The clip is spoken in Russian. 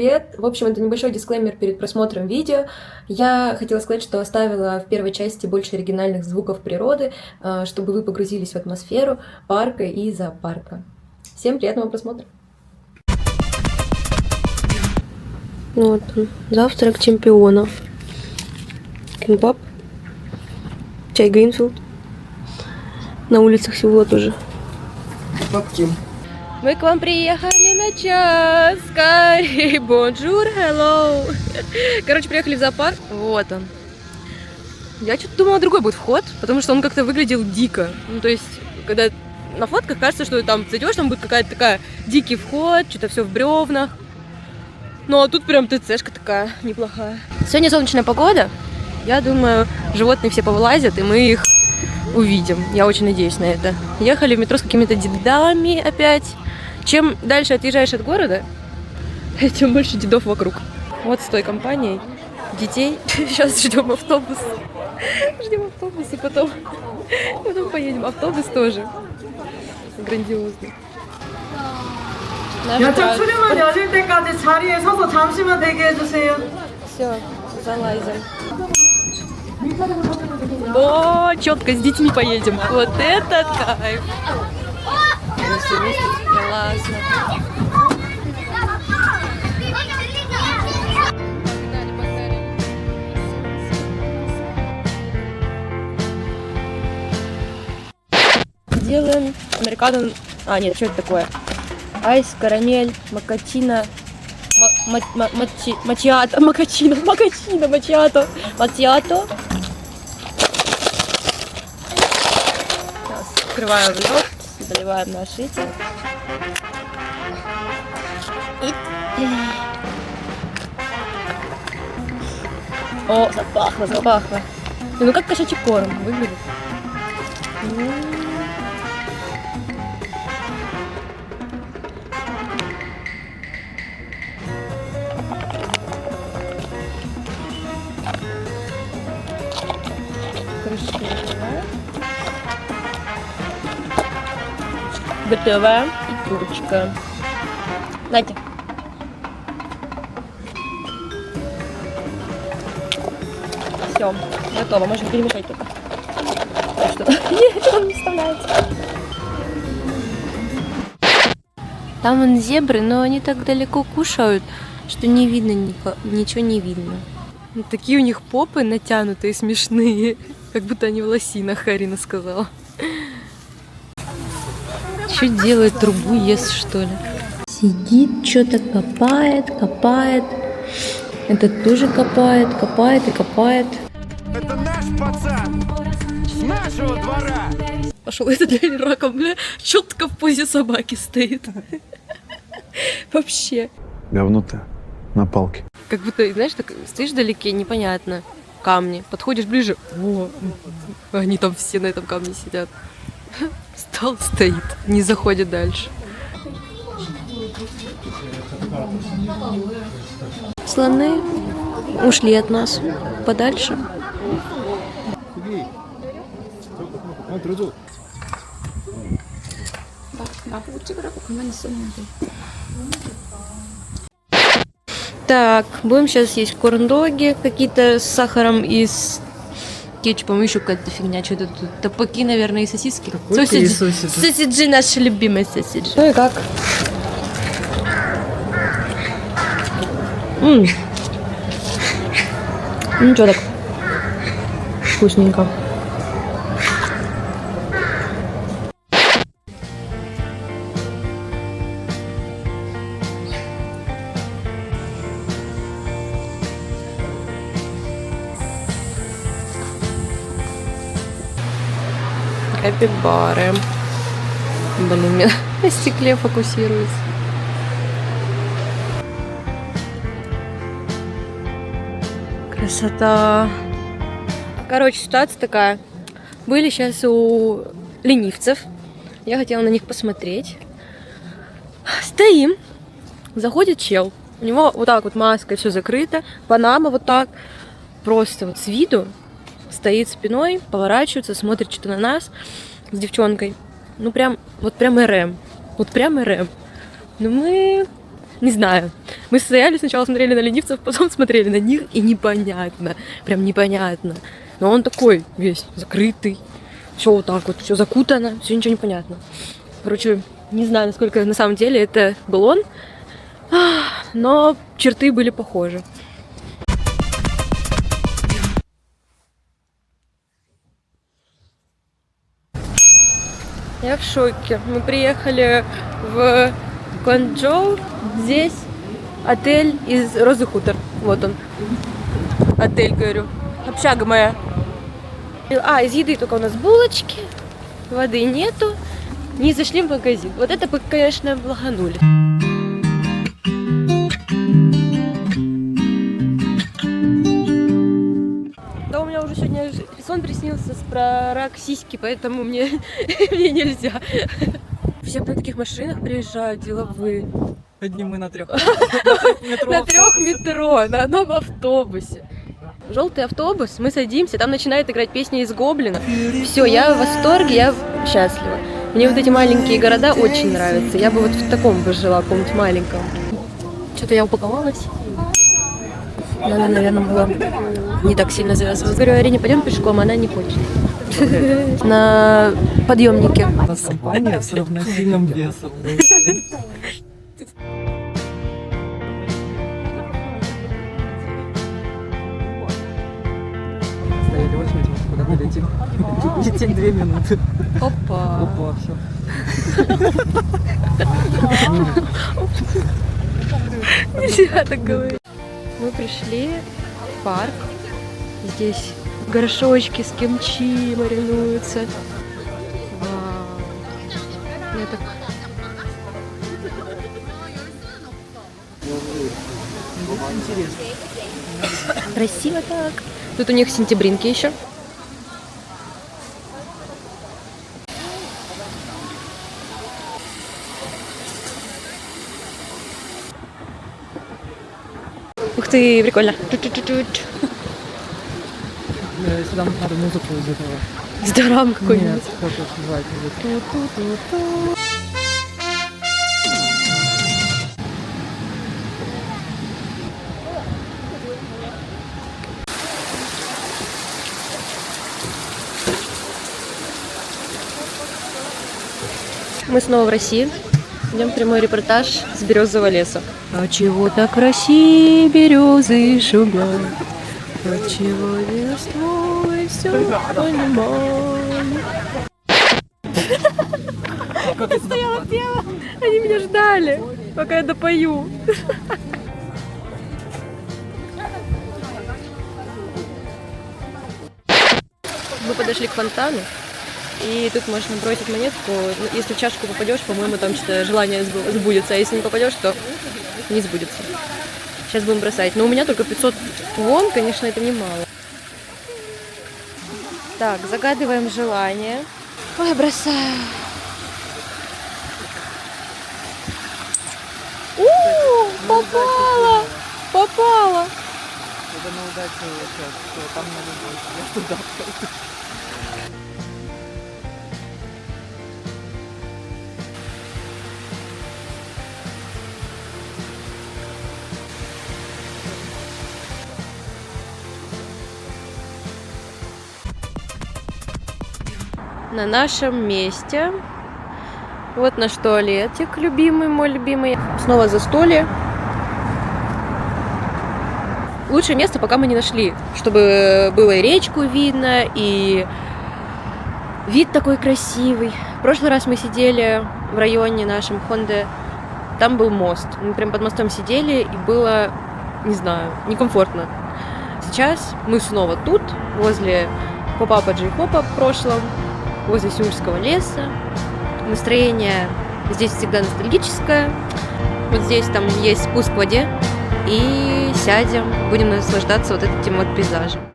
привет! В общем, это небольшой дисклеймер перед просмотром видео. Я хотела сказать, что оставила в первой части больше оригинальных звуков природы, чтобы вы погрузились в атмосферу парка и зоопарка. Всем приятного просмотра! Вот он, завтрак чемпионов. Кимбаб, чай Гринфилд. На улицах Сеула тоже. Бабки. Мы к вам приехали на час. Скорей, бонжур, hello. Короче, приехали в зоопарк. Вот он. Я что-то думала, другой будет вход, потому что он как-то выглядел дико. Ну, то есть, когда на фотках кажется, что там зайдешь, там будет какая-то такая дикий вход, что-то все в бревнах. Ну, а тут прям ТЦшка такая неплохая. Сегодня солнечная погода. Я думаю, животные все повылазят, и мы их увидим. Я очень надеюсь на это. Ехали в метро с какими-то дедами опять. Чем дальше отъезжаешь от города, тем больше дедов вокруг. Вот с той компанией детей. Сейчас ждем автобус. Ждем автобус, и потом поедем. Автобус тоже грандиозный. 열차 출입문 열릴 때까지 자리에 서서 잠시만 대기해주세요. Все, залазим. О, четко с детьми поедем. Вот это кайф. Классно. Делаем американо. А, нет, что это такое? Айс, карамель, макачино, мачиато, макачино, мачиато, матьято. Сейчас открываем лед, заливаем наши эти. О, запахло. Ну как кошачий корм выглядит. Крышки закрываем. Готово. И турочка. Нате. Все, готово. Можем перемешать только. Что-то не вставляется. Там вон зебры, но они так далеко кушают, что не видно, ничего не видно. Вот такие у них попы натянутые, смешные. Как будто они в лосинах, Арина сказала. Что делает, трубу ест, что ли? Сидит, что-то копает. Этот тоже копает и копает. Это наш пацан! С нашего двора! Пошел этот для раком, бля, четко в позе собаки стоит. Вообще. Говно ты на палке. Как будто, знаешь, так стоишь вдалеке, непонятно. Камни. Подходишь ближе. О, они там все на этом камне сидят. Встал, стоит, не заходит дальше. Слоны ушли от нас подальше. Так, будем сейчас есть корн-доги какие-то с сахаром и с кетчупом, еще какая-то фигня, что-то тут. Топаки, наверное, и сосиски. Сосиджи, наши любимые сосиджи. Ну и как? Ничего так. Вкусненько. Капибары. Блин, на стекле фокусируется. Красота. Короче, ситуация такая. Были сейчас у ленивцев. Я хотела на них посмотреть. Стоим. Заходит чел. У него вот так вот маска, все закрыто. Панама вот так. Просто вот с виду. Стоит спиной, поворачивается, смотрит что-то на нас с девчонкой. Ну прям, вот прям РМ. Вот прям РМ. Но мы Не знаю. Мы стояли, сначала смотрели на ленивцев, потом смотрели на них, и непонятно. Прям непонятно. Но он такой весь закрытый. Все вот так вот, все закутано, все ничего не понятно. Короче, не знаю, насколько на самом деле это был он, но черты были похожи. Я в шоке. Мы приехали в Гуанчжоу. Здесь отель из Розы Хутор. Вот он. Отель, говорю. Общага моя. Из еды только у нас булочки. Воды нету. Не зашли в магазин. Вот это бы, конечно, благанули. Да, у меня уже сегодня сон приснился про рак сиськи, поэтому мне нельзя. Все на таких машинах приезжают, деловые. Одни мы на 3. На 3 метро, на одном автобусе. Желтый автобус, мы садимся, там начинает играть песня из Гоблина. Все, я в восторге, я счастлива. Мне вот эти маленькие города очень нравятся. Я бы вот в таком бы жила, в каком-нибудь маленьком. Что-то я упаковалась. Она, наверное, была не так сильно завязывалась. Говорю, Арине, пойдем пешком, она не хочет. На подъемнике. У нас компания с равносильным весом. Стояли очередь, куда мы летим. Летим 2 минуты. Опа. Опа, все. Нельзя так говорить. Мы пришли в парк. Здесь горшочки с кимчи маринуются. Вау. Я так... Интересно. Красиво так. Тут у них сентябринки еще. Ух ты, прикольно. Сюда надо музыку из этого. С дорам какой-нибудь. Нет, как это называется? Мы снова в России. Идем прямой репортаж с Березового леса. А чего так в России березы шумят? А чего весной все понимаю? Я стояла, пела. Они меня ждали, пока я допою. Мы подошли к фонтану. И тут можно бросить монетку. Если в чашку попадешь, по-моему, там что-то желание сбудется. А если не попадешь, то не сбудется. Сейчас будем бросать. Но у меня только 500 вон, конечно, это немало. Так, загадываем желание. Ой, бросаю. Попала! Попала! Это на удачу сейчас. Там на любовь. Я туда пойду. На нашем месте. Вот наш туалетик любимый, мой любимый. Снова застолье. Лучшее место пока мы не нашли, чтобы было и речку видно, и вид такой красивый. В прошлый раз мы сидели в районе нашем Хонде, там был мост. Мы прям под мостом сидели, и было, не знаю, некомфортно. Сейчас мы снова тут, возле поп-апа Джей-хопа в прошлом, возле Сеульского леса. Настроение здесь всегда ностальгическое. Вот здесь там есть спуск к воде. И сядем, будем наслаждаться вот этим вот пейзажем.